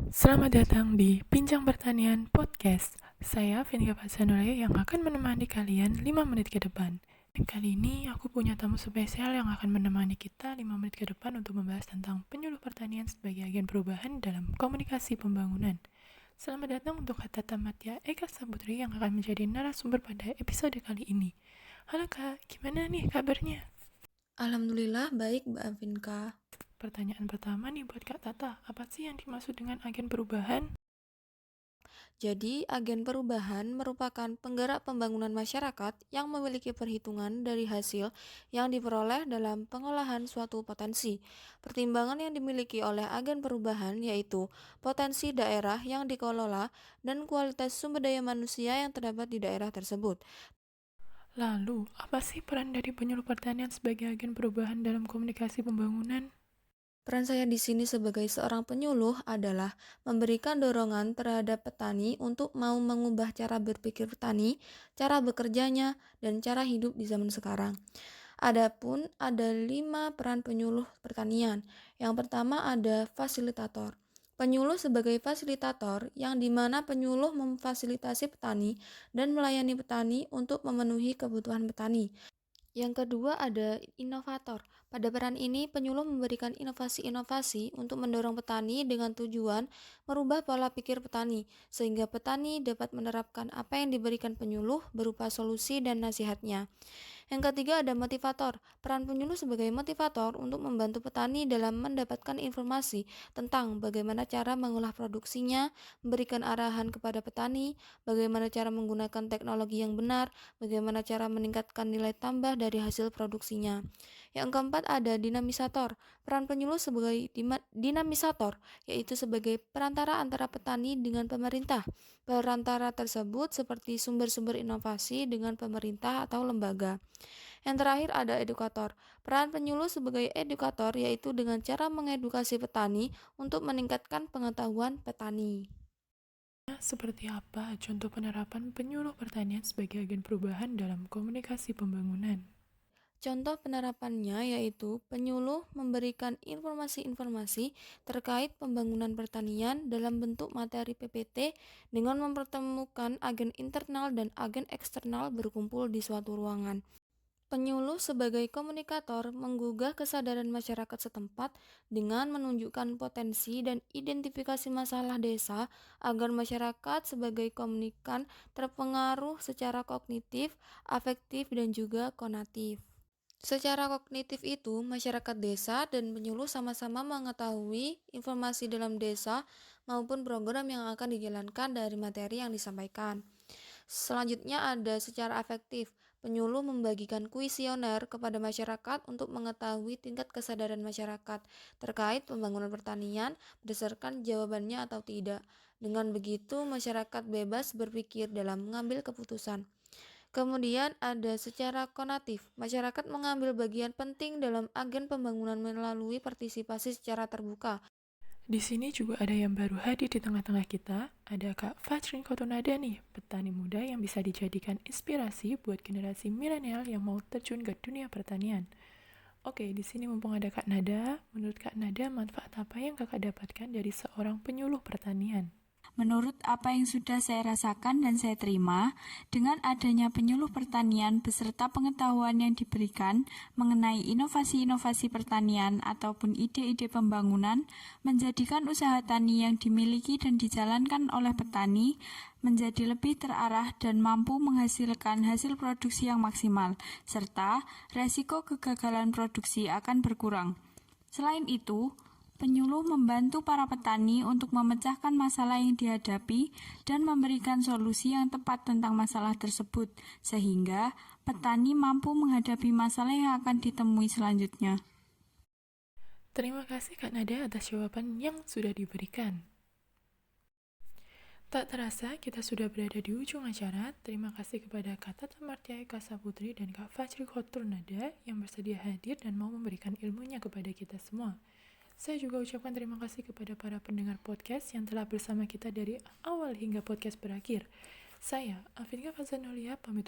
Selamat datang di Bincang Pertanian Podcast. Saya Vinka Fasanole yang akan menemani kalian 5 menit ke depan. Dan kali ini aku punya tamu spesial yang akan menemani kita 5 menit ke depan untuk membahas tentang penyuluh pertanian sebagai agen perubahan dalam komunikasi pembangunan. Selamat datang untuk Kak Tata Matya Eka Saputri yang akan menjadi narasumber pada episode kali ini. Halo Kak, gimana nih kabarnya? Alhamdulillah baik Mbak Vinka. Pertanyaan pertama nih buat Kak Tata, apa sih yang dimaksud dengan agen perubahan? Jadi, agen perubahan merupakan penggerak pembangunan masyarakat yang memiliki perhitungan dari hasil yang diperoleh dalam pengolahan suatu potensi. Pertimbangan yang dimiliki oleh agen perubahan yaitu potensi daerah yang dikelola dan kualitas sumber daya manusia yang terdapat di daerah tersebut. Lalu, apa sih peran dari penyuluh pertanian sebagai agen perubahan dalam komunikasi pembangunan? Peran saya di sini sebagai seorang penyuluh adalah memberikan dorongan terhadap petani untuk mau mengubah cara berpikir petani, cara bekerjanya, dan cara hidup di zaman sekarang. Adapun ada 5 peran penyuluh pertanian. Yang pertama ada fasilitator. Penyuluh sebagai fasilitator yang dimana penyuluh memfasilitasi petani dan melayani petani untuk memenuhi kebutuhan petani. Yang kedua ada inovator. Pada peran ini, penyuluh memberikan inovasi-inovasi untuk mendorong petani dengan tujuan merubah pola pikir petani, sehingga petani dapat menerapkan apa yang diberikan penyuluh berupa solusi dan nasihatnya. Yang ketiga ada motivator. Peran penyuluh sebagai motivator untuk membantu petani dalam mendapatkan informasi tentang bagaimana cara mengolah produksinya, memberikan arahan kepada petani, bagaimana cara menggunakan teknologi yang benar, bagaimana cara meningkatkan nilai tambah dari hasil produksinya. Yang keempat ada dinamisator. Peran penyuluh sebagai dinamisator, yaitu sebagai perantara antara petani dengan pemerintah. Perantara tersebut seperti sumber-sumber inovasi dengan pemerintah atau lembaga. Yang terakhir ada edukator. Peran penyuluh sebagai edukator yaitu dengan cara mengedukasi petani untuk meningkatkan pengetahuan petani. Seperti apa contoh penerapan penyuluh pertanian sebagai agen perubahan dalam komunikasi pembangunan? Contoh penerapannya yaitu penyuluh memberikan informasi-informasi terkait pembangunan pertanian dalam bentuk materi PPT dengan mempertemukan agen internal dan agen eksternal berkumpul di suatu ruangan. Penyuluh sebagai komunikator menggugah kesadaran masyarakat setempat dengan menunjukkan potensi dan identifikasi masalah desa agar masyarakat sebagai komunikan terpengaruh secara kognitif, afektif, dan juga konatif. Secara kognitif itu, masyarakat desa dan penyuluh sama-sama mengetahui informasi dalam desa maupun program yang akan dijalankan dari materi yang disampaikan. Selanjutnya ada secara afektif. Penyuluh membagikan kuesioner kepada masyarakat untuk mengetahui tingkat kesadaran masyarakat terkait pembangunan pertanian berdasarkan jawabannya atau tidak. Dengan begitu, masyarakat bebas berpikir dalam mengambil keputusan. Kemudian ada secara konatif. Masyarakat mengambil bagian penting dalam agen pembangunan melalui partisipasi secara terbuka. Di sini juga ada yang baru hadir di tengah-tengah kita. Ada Kak Fajrin Kotonada nih, petani muda yang bisa dijadikan inspirasi buat generasi milenial yang mau terjun ke dunia pertanian. Oke, di sini mumpung ada Kak Nada, menurut Kak Nada manfaat apa yang Kakak dapatkan dari seorang penyuluh pertanian? Menurut apa yang sudah saya rasakan dan saya terima, dengan adanya penyuluh pertanian beserta pengetahuan yang diberikan mengenai inovasi-inovasi pertanian ataupun ide-ide pembangunan, menjadikan usaha tani yang dimiliki dan dijalankan oleh petani menjadi lebih terarah dan mampu menghasilkan hasil produksi yang maksimal, serta resiko kegagalan produksi akan berkurang. Selain itu, penyuluh membantu para petani untuk memecahkan masalah yang dihadapi dan memberikan solusi yang tepat tentang masalah tersebut, sehingga petani mampu menghadapi masalah yang akan ditemui selanjutnya. Terima kasih Kak Nada atas jawaban yang sudah diberikan. Tak terasa kita sudah berada di ujung acara. Terima kasih kepada Kak Tata Martia Eka Saputri dan Kak Fajri Khotur Nada yang bersedia hadir dan mau memberikan ilmunya kepada kita semua. Saya juga ucapkan terima kasih kepada para pendengar podcast yang telah bersama kita dari awal hingga podcast berakhir. Saya, Afinka Fazanolia, pamit